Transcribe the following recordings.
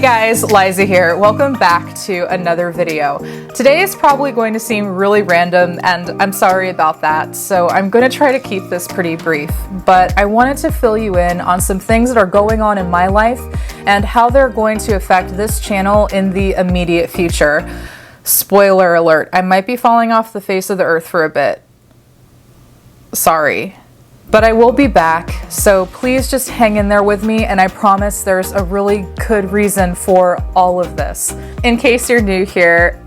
Hey guys, Liza here. Welcome back to another video. Today is probably going to seem really random and I'm sorry about that, so I'm going to try to keep this pretty brief, but I wanted to fill you in on some things that are going on in my life and how they're going to affect this channel in the immediate future. Spoiler alert, I might be falling off the face of the earth for a bit. Sorry. But I will be back, so please just hang in there with me, and I promise there's a really good reason for all of this. In case you're new here,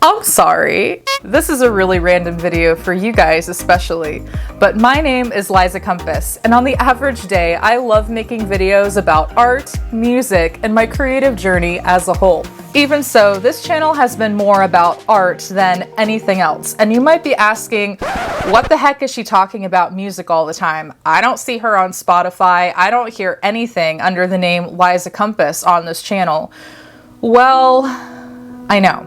I'm sorry. This is a really random video for you guys especially, but my name is Liza Compass, and on the average day, I love making videos about art, music, and my creative journey as a whole. Even so, this channel has been more about art than anything else, and you might be asking, what the heck is she talking about music all the time? I don't see her on Spotify. I don't hear anything under the name Liza Compass on this channel. Well, I know.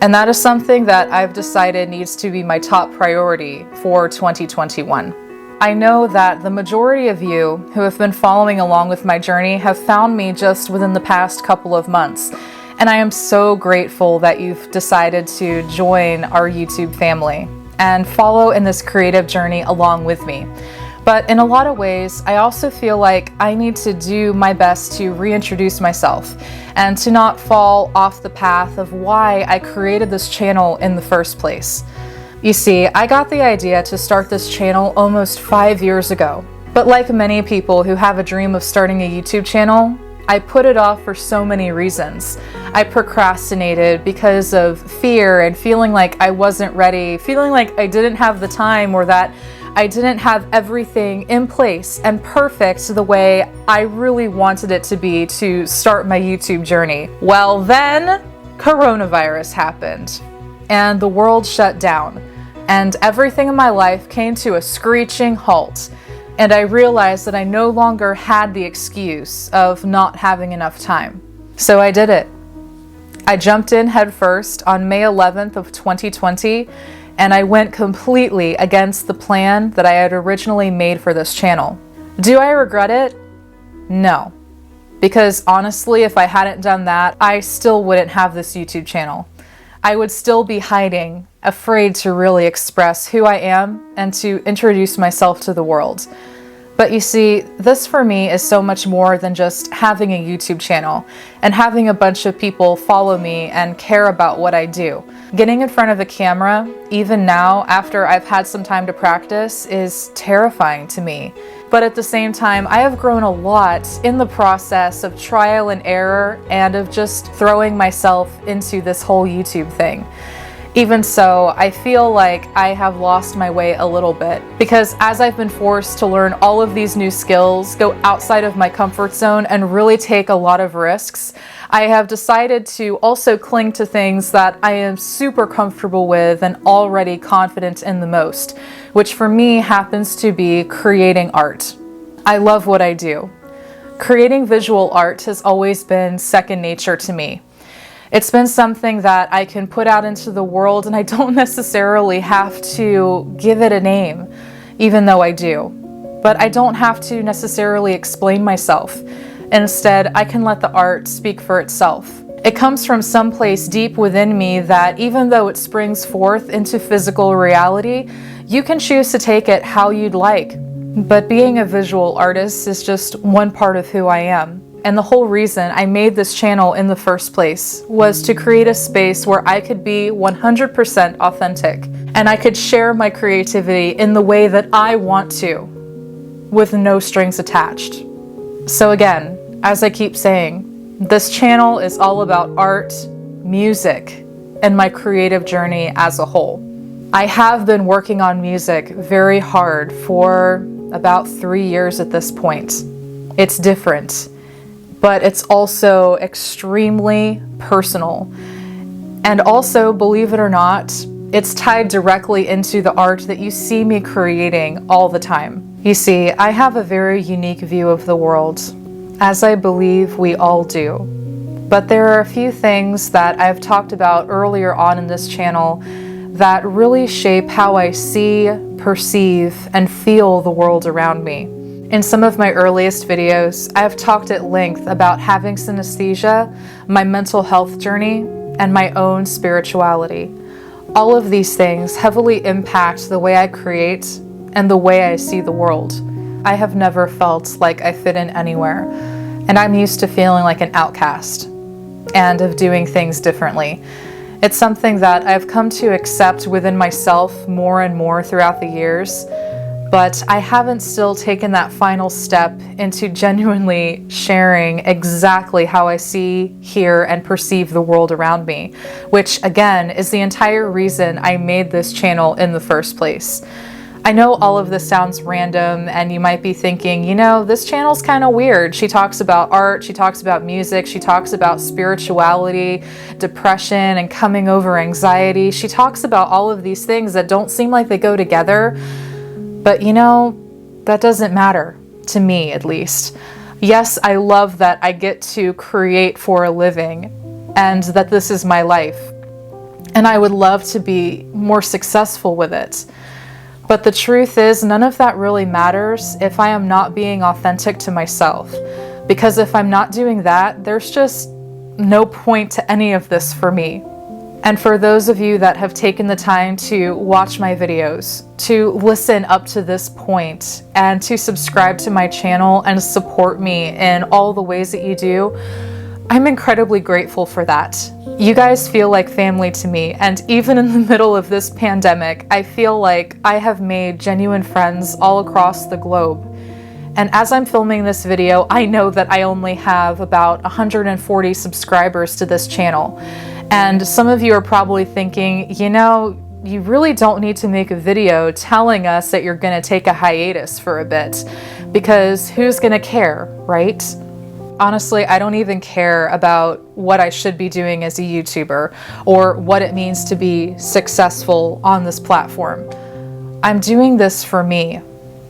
And that is something that I've decided needs to be my top priority for 2021. I know that the majority of you who have been following along with my journey have found me just within the past couple of months. And I am so grateful that you've decided to join our YouTube family and follow in this creative journey along with me. But in a lot of ways, I also feel like I need to do my best to reintroduce myself and to not fall off the path of why I created this channel in the first place. You see, I got the idea to start this channel almost 5 years ago. But like many people who have a dream of starting a YouTube channel, I put it off for so many reasons. I procrastinated because of fear and feeling like I wasn't ready, feeling like I didn't have the time or that I didn't have everything in place and perfect the way I really wanted it to be to start my YouTube journey. Well, then coronavirus happened and the world shut down and everything in my life came to a screeching halt. And I realized that I no longer had the excuse of not having enough time. So I did it. I jumped in headfirst on May 11th of 2020, and I went completely against the plan that I had originally made for this channel. Do I regret it? No. Because honestly, if I hadn't done that, I still wouldn't have this YouTube channel. I would still be hiding, afraid to really express who I am and to introduce myself to the world. But you see, this for me is so much more than just having a YouTube channel and having a bunch of people follow me and care about what I do. Getting in front of a camera, even now after I've had some time to practice, is terrifying to me. But at the same time, I have grown a lot in the process of trial and error and of just throwing myself into this whole YouTube thing. Even so, I feel like I have lost my way a little bit because as I've been forced to learn all of these new skills, go outside of my comfort zone and really take a lot of risks, I have decided to also cling to things that I am super comfortable with and already confident in the most, which for me happens to be creating art. I love what I do. Creating visual art has always been second nature to me. It's been something that I can put out into the world and I don't necessarily have to give it a name, even though I do. But I don't have to necessarily explain myself. Instead, I can let the art speak for itself. It comes from someplace deep within me that even though it springs forth into physical reality, you can choose to take it how you'd like. But being a visual artist is just one part of who I am. And the whole reason I made this channel in the first place was to create a space where I could be 100% authentic and I could share my creativity in the way that I want to, with no strings attached. So again, as I keep saying, this channel is all about art, music, and my creative journey as a whole. I have been working on music very hard for about 3 years at this point. It's different. But it's also extremely personal. And also, believe it or not, it's tied directly into the art that you see me creating all the time. You see, I have a very unique view of the world, as I believe we all do. But there are a few things that I've talked about earlier on in this channel that really shape how I see, perceive, and feel the world around me. In some of my earliest videos, I have talked at length about having synesthesia, my mental health journey, and my own spirituality. All of these things heavily impact the way I create and the way I see the world. I have never felt like I fit in anywhere, and I'm used to feeling like an outcast and of doing things differently. It's something that I've come to accept within myself more and more throughout the years, but I haven't still taken that final step into genuinely sharing exactly how I see, hear, and perceive the world around me, which again is the entire reason I made this channel in the first place. I know all of this sounds random and you might be thinking, you know, this channel's kind of weird. She talks about art, she talks about music, she talks about spirituality, depression, and coming over anxiety. She talks about all of these things that don't seem like they go together. But you know, that doesn't matter, to me at least. Yes, I love that I get to create for a living and that this is my life. And I would love to be more successful with it. But the truth is, none of that really matters if I am not being authentic to myself. Because if I'm not doing that, there's just no point to any of this for me. And for those of you that have taken the time to watch my videos, to listen up to this point, and to subscribe to my channel and support me in all the ways that you do, I'm incredibly grateful for that. You guys feel like family to me, and even in the middle of this pandemic, I feel like I have made genuine friends all across the globe. And as I'm filming this video, I know that I only have about 140 subscribers to this channel. And some of you are probably thinking, you know, you really don't need to make a video telling us that you're going to take a hiatus for a bit, because who's going to care, right? Honestly, I don't even care about what I should be doing as a YouTuber or what it means to be successful on this platform. I'm doing this for me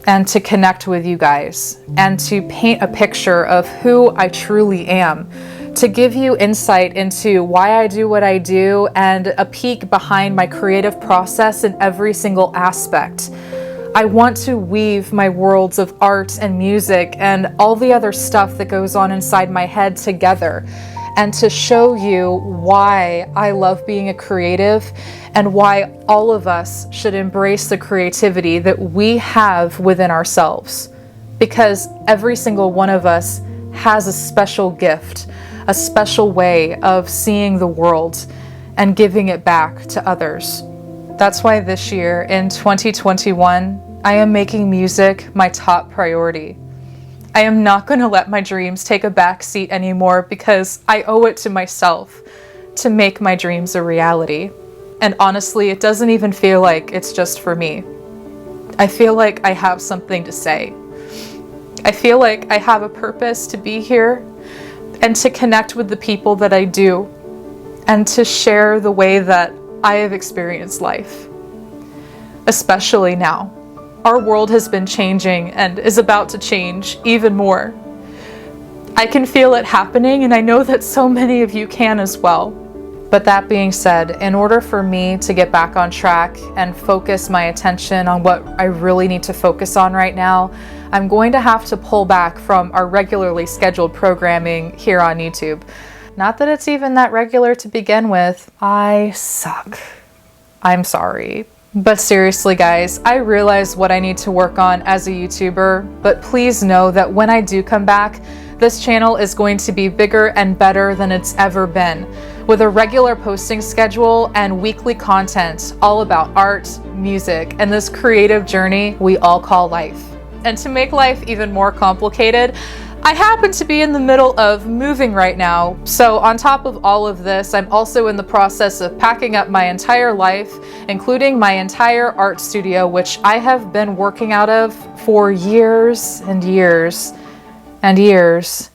and to connect with you guys and to paint a picture of who I truly am, to give you insight into why I do what I do and a peek behind my creative process in every single aspect. I want to weave my worlds of art and music and all the other stuff that goes on inside my head together, and to show you why I love being a creative and why all of us should embrace the creativity that we have within ourselves. Because every single one of us has a special gift, a special way of seeing the world and giving it back to others. That's why this year, in 2021, I am making music my top priority. I am not going to let my dreams take a back seat anymore, because I owe it to myself to make my dreams a reality. And honestly, it doesn't even feel like it's just for me. I feel like I have something to say. I feel like I have a purpose to be here and to connect with the people that I do and to share the way that I have experienced life. Especially now. Our world has been changing and is about to change even more. I can feel it happening, and I know that so many of you can as well. But that being said, in order for me to get back on track and focus my attention on what I really need to focus on right now, I'm going to have to pull back from our regularly scheduled programming here on YouTube. Not that it's even that regular to begin with. I suck. I'm sorry. But seriously guys, I realize what I need to work on as a YouTuber, but please know that when I do come back, this channel is going to be bigger and better than it's ever been, with a regular posting schedule and weekly content all about art, music, and this creative journey we all call life. And to make life even more complicated, I happen to be in the middle of moving right now, so on top of all of this, I'm also in the process of packing up my entire life, including my entire art studio, which I have been working out of for years and years and years.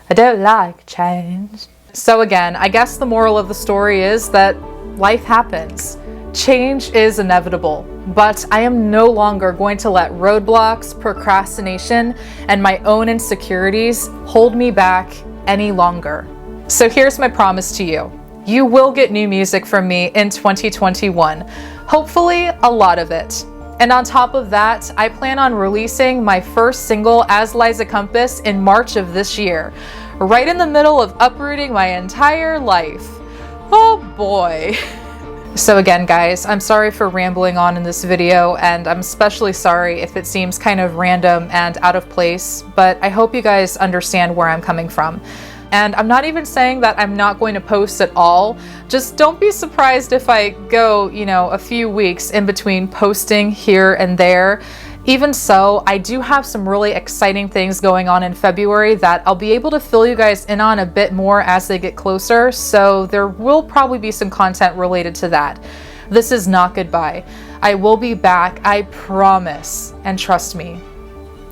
I don't like change. So again, I guess the moral of the story is that life happens. Change is inevitable, but I am no longer going to let roadblocks, procrastination, and my own insecurities hold me back any longer. So here's my promise to you. You will get new music from me in 2021. Hopefully, a lot of it. And on top of that, I plan on releasing my first single as Liza Compass in March of this year, right in the middle of uprooting my entire life. Oh boy. So again, guys, I'm sorry for rambling on in this video, and I'm especially sorry if it seems kind of random and out of place, but I hope you guys understand where I'm coming from. And I'm not even saying that I'm not going to post at all. Just don't be surprised if I go, a few weeks in between posting here and there. Even so, I do have some really exciting things going on in February that I'll be able to fill you guys in on a bit more as they get closer, so there will probably be some content related to that. This is not goodbye. I will be back, I promise, and trust me,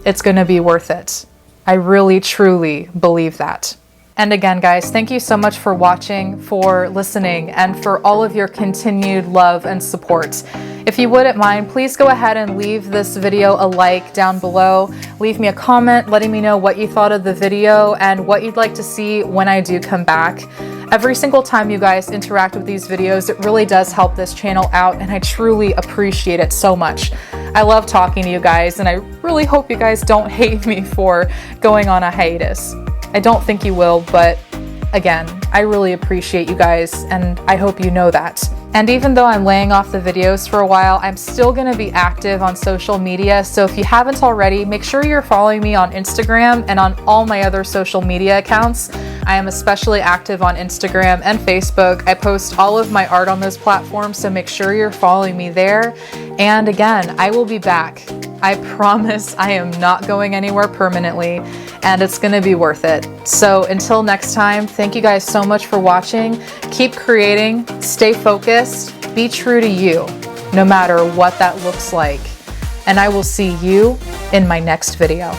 it's gonna be worth it. I really, truly believe that. And again, guys, thank you so much for watching, for listening, and for all of your continued love and support. If you wouldn't mind, please go ahead and leave this video a like down below. Leave me a comment letting me know what you thought of the video and what you'd like to see when I do come back. Every single time you guys interact with these videos, it really does help this channel out, and I truly appreciate it so much. I love talking to you guys, and I really hope you guys don't hate me for going on a hiatus. I don't think you will, but again, I really appreciate you guys, and I hope you know that. And even though I'm laying off the videos for a while, I'm still going to be active on social media, so if you haven't already, make sure you're following me on Instagram and on all my other social media accounts. I am especially active on Instagram and Facebook. I post all of my art on those platforms, so make sure you're following me there. And again, I will be back. I promise I am not going anywhere permanently, and it's gonna be worth it. So until next time, thank you guys so much for watching. Keep creating, stay focused, be true to you, no matter what that looks like. And I will see you in my next video.